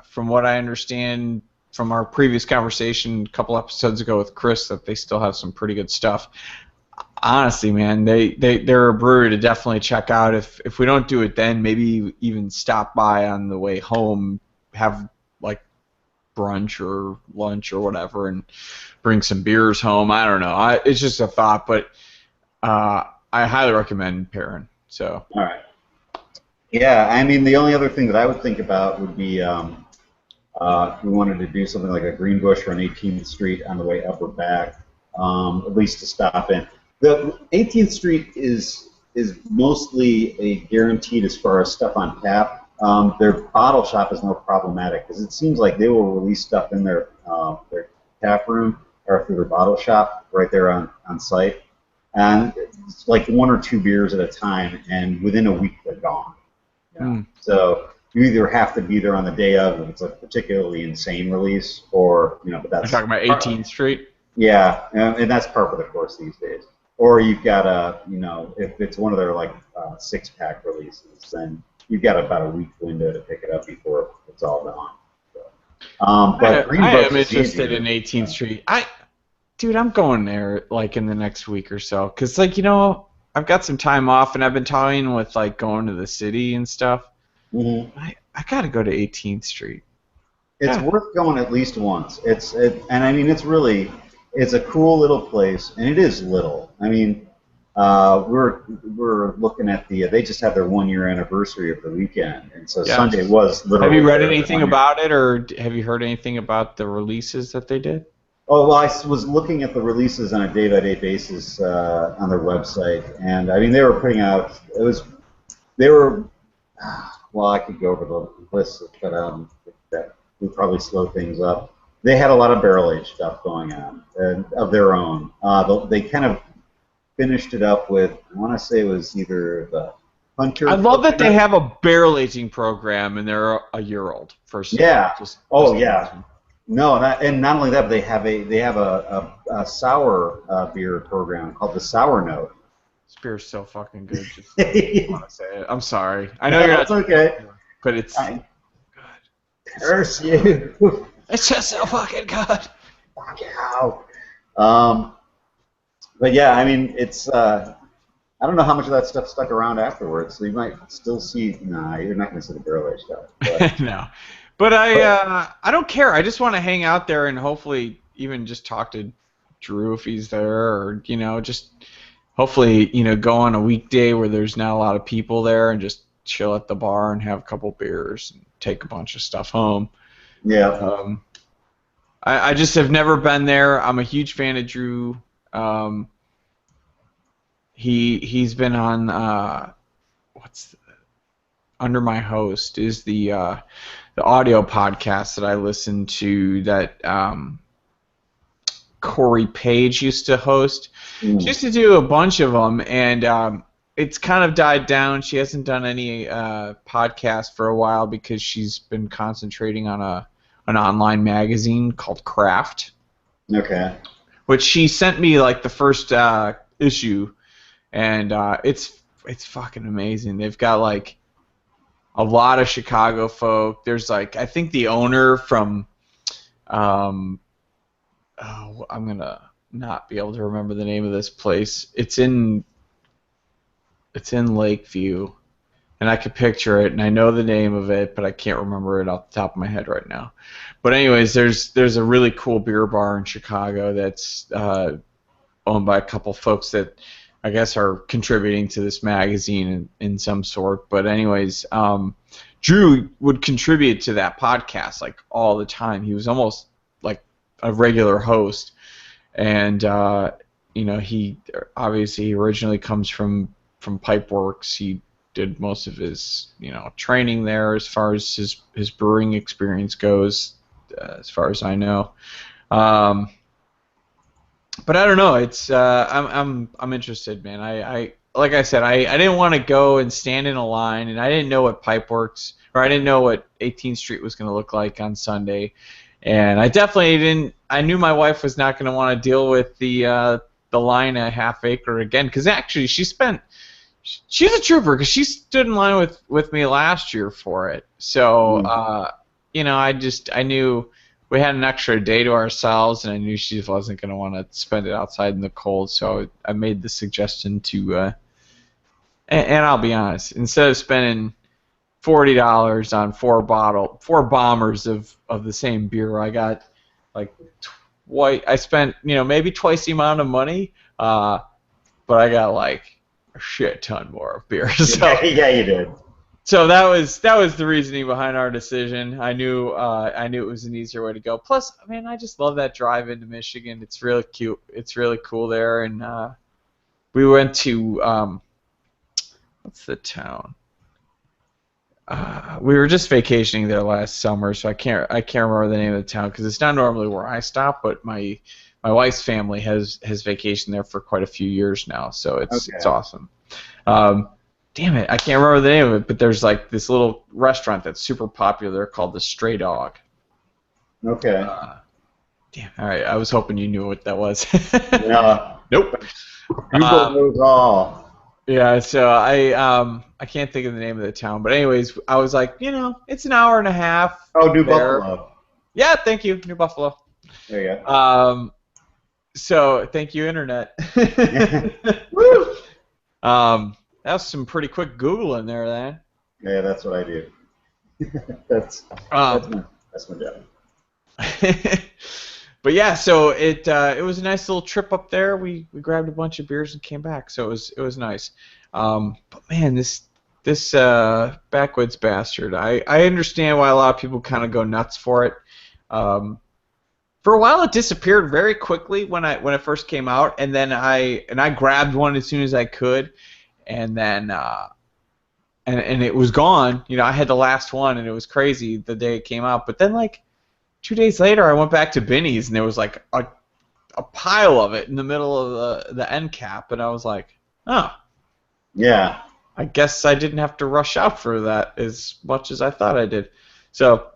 from what I understand from our previous conversation a couple episodes ago with Chris, that they still have some pretty good stuff. Honestly, man, they're a brewery to definitely check out. If we don't do it then, maybe even stop by on the way home, have like brunch or lunch or whatever, and bring some beers home. I don't know. It's just a thought, but I highly recommend Perrin. So. All right. Yeah, I mean, the only other thing that I would think about would be if we wanted to do something like a Greenbush or an 18th Street on the way up or back, at least to stop in. The 18th Street is mostly a guaranteed as far as stuff on tap. Their bottle shop is more problematic because it seems like they will release stuff in their tap room or through their bottle shop right there on site, and it's like 1 or 2 beers at a time, and within a week they're gone. So you either have to be there on the day of if it's a particularly insane release, or but You're that's talking about 18th Street? yeah, and that's par for the course these days. Or you've got if it's one of their like 6-pack releases, then you've got about a week window to pick it up before it's all gone. So, but I am is interested easier. in 18th Street. Dude, I'm going there like in the next week or so, cause I've got some time off and I've been toying with like going to the city and stuff. Mm-hmm. I gotta go to 18th Street. It's Yeah. worth going at least once. And I mean it's a cool little place, and it is little. I mean, we're looking at they just had their 1-year anniversary of the weekend, and so Sunday Yes. was Have literally you read their anything 1 year. about it, or have you heard anything about the releases that they did? Oh well, was looking at the releases on a day-by-day basis on their website, and I mean they were putting out. They were. Well, I could go over the list, but that would probably slow things up. They had a lot of barrel aged stuff going on of their own. They kind of finished it up with, I want to say it was either the I Hunter love that they coconut. have a barrel aging program and they're a year old. First of all, Yeah. Oh just yeah. amazing. No, and not only that, but they have a sour beer program called the Sour Note. This beer's so fucking good. Just No, want to say it. I'm sorry. I know you're not, it's okay. but it's I good. curse you. It's just so fucking good. Fuck you. Um, but yeah, I mean, it's. I don't know how much of that stuff stuck around afterwards. So you might still see. Nah, you're not going to see the barrel aged stuff. But, No, but but I don't care. I just want to hang out there and hopefully even just talk to Drew if he's there, or just hopefully go on a weekday where there's not a lot of people there and just chill at the bar and have a couple beers and take a bunch of stuff home. yeah, Um, I just have never been there. I'm a huge fan of Drew. Um, he's been on what's Under My Host is the audio podcast that I listen to that Corey Page used to host. She mm, used to do a bunch of them, and it's kind of died down. She hasn't done any podcast for a while because she's been concentrating on an online magazine called Craft, okay, which she sent me like the first issue, and it's fucking amazing. They've got like a lot of Chicago folk. There's like I think the owner from oh, I'm gonna not be able to remember the name of this place. It's in Lakeview, and I could picture it, and I know the name of it, but I can't remember it off the top of my head right now. But anyways, there's a really cool beer bar in Chicago that's owned by a couple folks that I guess are contributing to this magazine in some sort. But anyways, Drew would contribute to that podcast like all the time. He was almost like a regular host, and he obviously originally comes from Pipeworks. He did most of his training there as far as his brewing experience goes, as far as I know. But I don't know. It's I'm interested, man. I like I said, I didn't want to go and stand in a line, and I didn't know what Pipeworks or I didn't know what 18th Street was going to look like on Sunday, and I definitely didn't. I knew my wife was not going to want to deal with the line at Half Acre again, because actually she spent she's a trooper because she stood in line with me last year for it. So I knew we had an extra day to ourselves, and I knew she wasn't going to want to spend it outside in the cold. So I made the suggestion to, and I'll be honest, instead of spending $40 on four bombers of the same beer, I got like I spent maybe twice the amount of money, but I got like a shit ton more of beer. So Yeah, you did. so that was the reasoning behind our decision. I knew it was an easier way to go. Plus, man, I just love that drive into Michigan. It's really cute. It's really cool there, and we went to what's the town? We were just vacationing there last summer, so I can't remember the name of the town because it's not normally where I stop. But my wife's family has vacationed there for quite a few years now, so it's awesome. Damn it, I can't remember the name of it, but there's like this little restaurant that's super popular called the Stray Dog. Okay. Damn. All right, I was hoping you knew what that was. No. Nope. Google knows all. Yeah, so I can't think of the name of the town, but anyways, I was like, it's an hour and a half. Oh, New there. Buffalo. Yeah, thank you, New Buffalo. There you go. So thank you, Internet. Woo! That was some pretty quick Googling there, then. Yeah, that's what I do. that's my job. But yeah, so it was a nice little trip up there. We grabbed a bunch of beers and came back, so it was nice. But man, this backwoods bastard, I understand why a lot of people kind of go nuts for it. For a while, it disappeared very quickly when it first came out, and then I grabbed one as soon as I could, and then and it was gone. I had the last one, and it was crazy the day it came out. But then, like 2 days later, I went back to Binny's, and there was like a pile of it in the middle of the end cap, and I was like, oh, yeah. I guess I didn't have to rush out for that as much as I thought I did. So,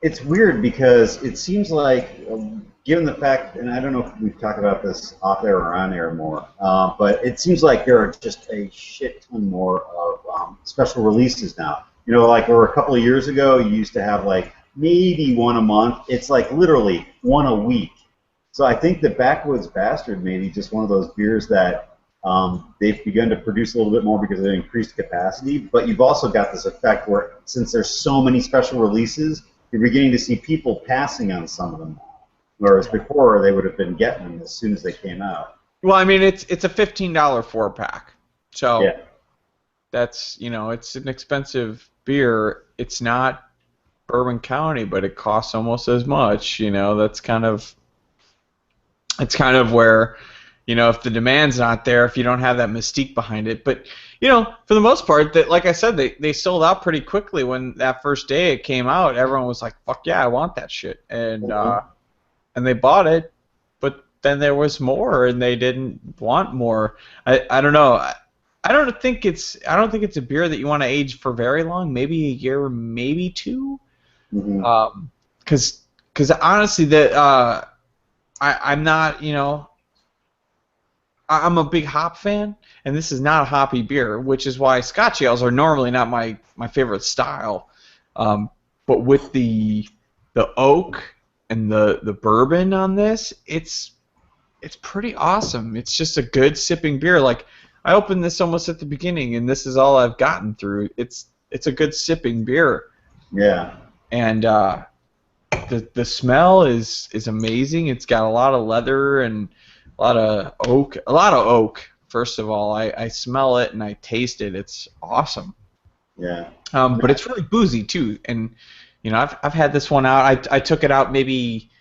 it's weird because it seems like, given the fact, and I don't know if we've talked about this off air or on air more, but it seems like there are just a shit ton more of special releases now. Like a couple of years ago, you used to have like maybe one a month. It's like literally one a week. So I think the Backwoods Bastard may be just one of those beers that they've begun to produce a little bit more because of the increased capacity. But you've also got this effect where, since there's so many special releases, you're beginning to see people passing on some of them. Whereas before, they would have been getting them as soon as they came out. Well, I mean, it's a $15 4-pack. So yeah. That's, it's an expensive beer. It's not Bourbon County, but it costs almost as much. It's kind of where, if the demand's not there, if you don't have that mystique behind it. But, for the most part, that, like I said, they sold out pretty quickly when that first day it came out. Everyone was like, fuck yeah, I want that shit. And and they bought it, but then there was more, and they didn't want more. I don't know. I don't think it's a beer that you want to age for very long. Maybe a year, maybe two. Mm-hmm. Because honestly, I'm not, I'm a big hop fan, and this is not a hoppy beer, which is why Scotch Ales are normally not my favorite style. But with the oak and the bourbon on this, it's pretty awesome. It's just a good sipping beer. Like, I opened this almost at the beginning, and this is all I've gotten through. It's a good sipping beer. Yeah. And the smell is amazing. It's got a lot of leather and a lot of oak. First of all, I smell it and I taste it. It's awesome. Yeah. But it's really boozy too. And I've had this one out. I took it out maybe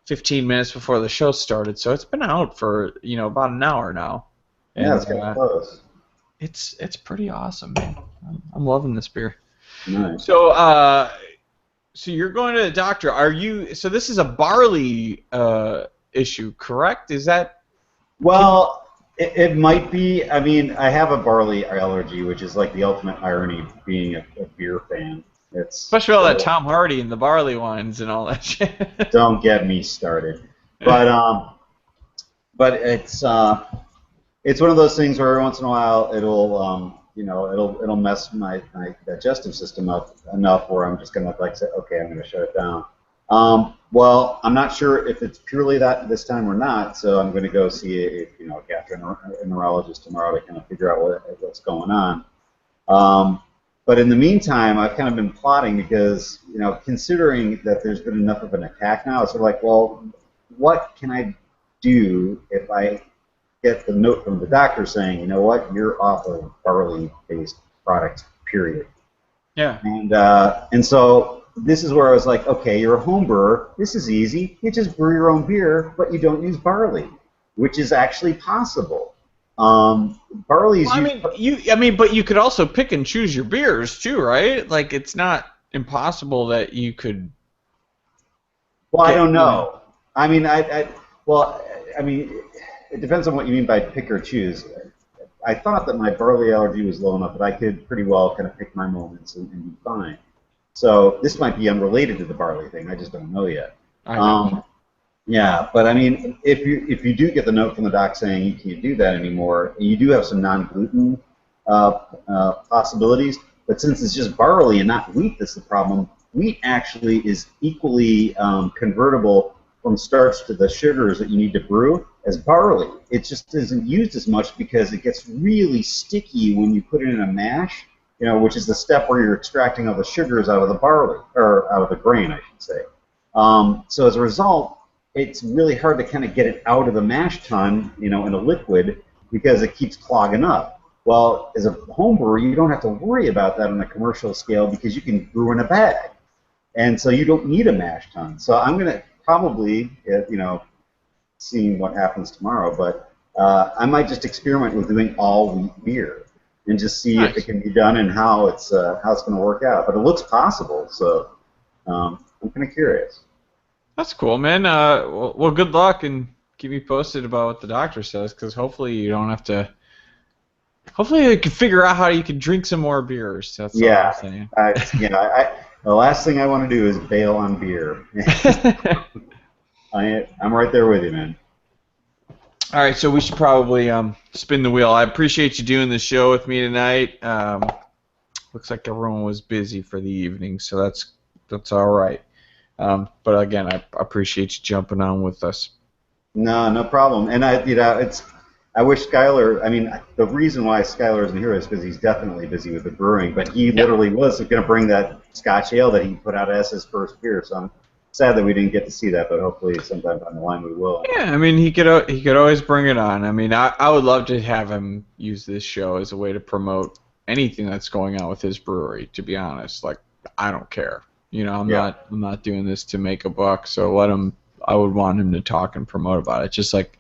15 minutes before the show started, so it's been out for about an hour now. And, yeah, it's getting close. It's pretty awesome, man. I'm loving this beer. Nice. So you're going to the doctor. Are you? So this is a barley issue, correct? Is that? Well, it might be. I mean, I have a barley allergy, which is like the ultimate irony of being a beer fan. It's especially all that Tom Hardy and the barley wines and all that shit. Don't get me started. But it's it's one of those things where every once in a while it'll mess my digestive system up enough where I'm just gonna like say, okay, I'm gonna shut it down. Well, I'm not sure if it's purely that this time or not, so I'm going to go see a gastroenterologist tomorrow to kind of figure out what's going on. But in the meantime, I've kind of been plotting because, considering that there's been enough of an attack now, it's sort of like, well, what can I do if I get the note from the doctor saying, you know what, you're off of barley-based products, period. Yeah. And so this is where I was like, okay, you're a home brewer. This is easy. You just brew your own beer, but you don't use barley, which is actually possible. Barley is. Well, but you could also pick and choose your beers too, right? Like it's not impossible that you could. Well, I don't know. I mean, it depends on what you mean by pick or choose. I thought that my barley allergy was low enough that I could pretty well kind of pick my moments and be fine. So this might be unrelated to the barley thing. I just don't know yet. I know. Yeah, but I mean, if you do get the note from the doc saying you can't do that anymore, you do have some non-gluten possibilities. But since it's just barley and not wheat that's the problem, wheat actually is equally convertible from starch to the sugars that you need to brew as barley. It just isn't used as much because it gets really sticky when you put it in a mash, which is the step where you're extracting all the sugars out of the barley, or out of the grain, I should say. So as a result, it's really hard to kind of get it out of the mash tun, in a liquid because it keeps clogging up. Well, as a home brewer, you don't have to worry about that on a commercial scale because you can brew in a bag. And so you don't need a mash tun. So I'm going to probably, seeing what happens tomorrow, but I might just experiment with doing all wheat beer and just see if it can be done and how it's going to work out. But it looks possible, so I'm kind of curious. That's cool, man. Well, good luck and keep me posted about what the doctor says, because hopefully you don't have to. Hopefully you can figure out how you can drink some more beers. That's all I'm saying. The last thing I want to do is bail on beer. I'm right there with you, man. All right, so we should probably spin the wheel. I appreciate you doing the show with me tonight. Looks like everyone was busy for the evening, so that's all right. But again, I appreciate you jumping on with us. No problem. And I wish Skylar. I mean, the reason why Skylar isn't here is because he's definitely busy with the brewing. But he literally was going to bring that Scotch Ale that he put out as his first beer. So I'm sad that we didn't get to see that. But hopefully, sometime down the line, we will. Yeah, I mean, he could always bring it on. I mean, I would love to have him use this show as a way to promote anything that's going on with his brewery. To be honest, like I don't care. I'm not doing this to make a buck. So let him. I would want him to talk and promote about it, just like.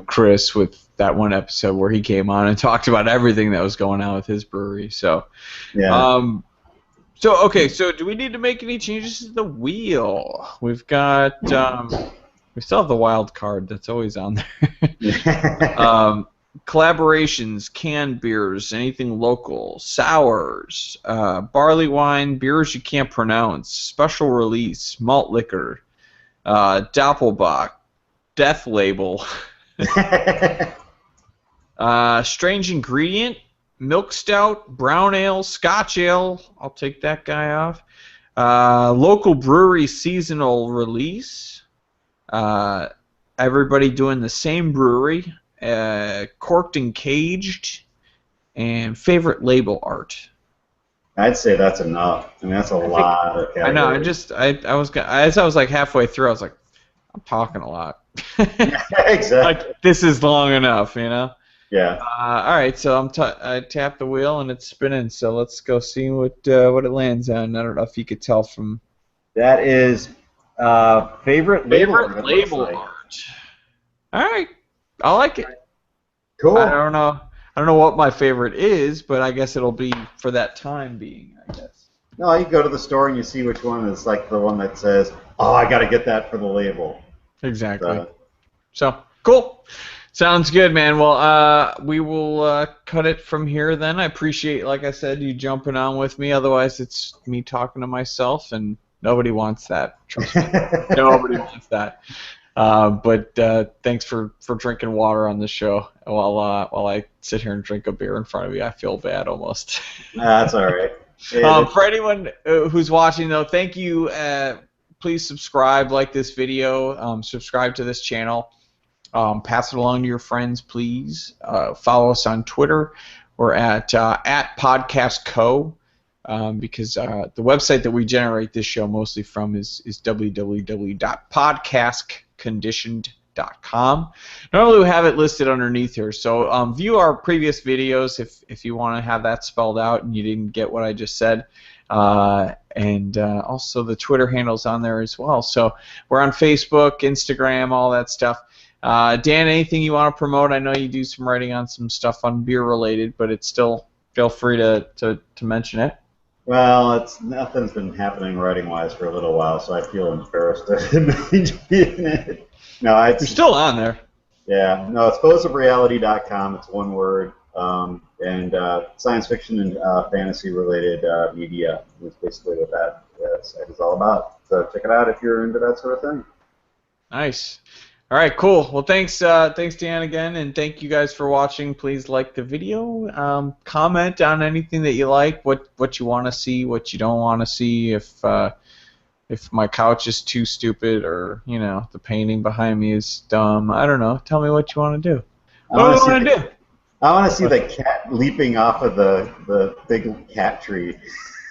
Chris with that one episode where he came on and talked about everything that was going on with his brewery. So, So do we need to make any changes to the wheel? We've got, we still have the wild card that's always on there. Collaborations, canned beers, anything local, sours, barley wine, beers you can't pronounce, special release, malt liquor, Doppelbock, Death Label. Strange ingredient, milk stout, brown ale, Scotch ale. I'll take that guy off. Local brewery seasonal release. Everybody doing the same brewery. Corked and caged. And favorite label art. I'd say that's enough. I mean, that's a lot of categories. I know. As I was like halfway through, I was like, I'm talking a lot. Exactly. Like this is long enough, Yeah. All right, so I tapped the wheel and it's spinning. So let's go see what it lands on. I don't know if you could tell from. That is favorite label art. All right, I like it. Cool. I don't know what my favorite is, but I guess it'll be for that time being. I guess. No, you go to the store and you see which one is like the one that says, "Oh, I got to get that for the label." Exactly. So cool. Sounds good, man. Well, we will cut it from here then. I appreciate, like I said, you jumping on with me. Otherwise, it's me talking to myself, and nobody wants that. Trust me. Nobody wants that. But thanks for drinking water on the show while I sit here and drink a beer in front of you. I feel bad almost. That's all right. Hey, For anyone who's watching, though, thank you. Please subscribe, like this video, subscribe to this channel. Pass it along to your friends, please. Follow us on Twitter. We're at PodcastCo, because the website that we generate this show mostly from is www.podcastconditioned.com. Normally we have it listed underneath here, so view our previous videos if you want to have that spelled out and you didn't get what I just said. And also the Twitter handle's on there as well. So we're on Facebook, Instagram, all that stuff. Dan, anything you want to promote? I know you do some writing on some stuff on beer related, but it's still, feel free to mention it. well, nothing's been happening writing-wise for a little while, so I feel embarrassed to be in it. No, You're still on there. Yeah, no, it's explosivereality.com. It's one word, and science fiction and fantasy-related media is basically what that site is all about. So check it out if you're into that sort of thing. Nice. All right, cool. Well, thanks Dan again, and thank you guys for watching. Please like the video, comment on anything that you like, what you want to see, what you don't want to see. If my couch is too stupid, or the painting behind me is dumb, I don't know. Tell me what you want to do. What do you want to do? I want to see the cat leaping off of the big cat tree.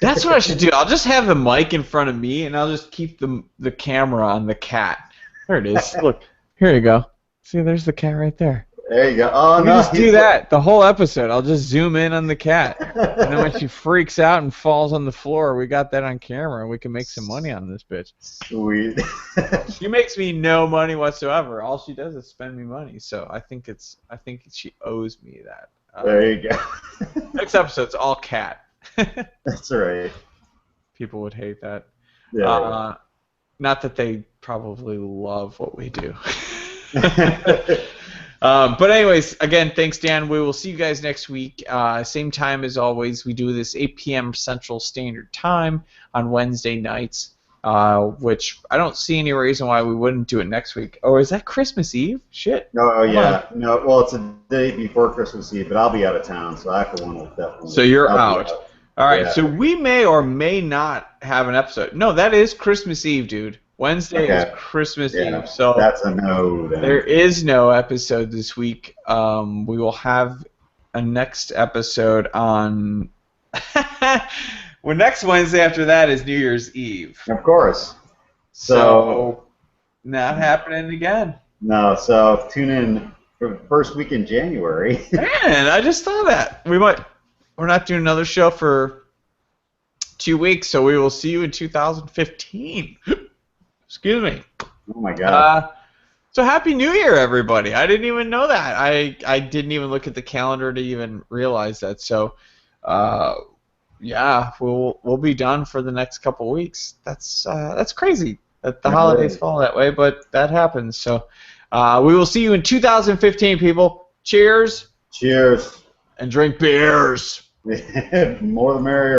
That's what I should do. I'll just have the mic in front of me, and I'll just keep the camera on the cat. There it is. Look. Here you go. See, there's the cat right there. There you go. Oh, no. Just do that the whole episode. I'll just zoom in on the cat. And then when she freaks out and falls on the floor, we got that on camera, and we can make some money on this bitch. Sweet. She makes me no money whatsoever. All she does is spend me money. So I think she owes me that. There you go. Next episode's all cat. That's right. People would hate that. Yeah. Not that they probably love what we do. But anyways, again, thanks, Dan. We will see you guys next week. Same time as always. We do this 8 p.m. Central Standard Time on Wednesday nights, which I don't see any reason why we wouldn't do it next week. Oh, is that Christmas Eve? Shit. Oh, yeah. No, well, it's a day before Christmas Eve, but I'll be out of town, so I for one will definitely. So you're out. All right, Yeah. so we may or may not have an episode. No, that is Christmas Eve, dude. Wednesday is Christmas Eve, so that's a no. Then. There is no episode this week. We will have a next episode on. Well, next Wednesday after that is New Year's Eve. Of course. So not happening again. No, so tune in for the first week in January. Man, I just thought that we're not doing another show for 2 weeks, so we will see you in 2015. Excuse me. Oh my God. So Happy New Year, everybody! I didn't even know that. I didn't even look at the calendar to even realize that. So, yeah, we'll be done for the next couple weeks. That's crazy that the holidays fall that way, but that happens. So, we will see you in 2015, people. Cheers. Cheers. And drink beers. More the merrier.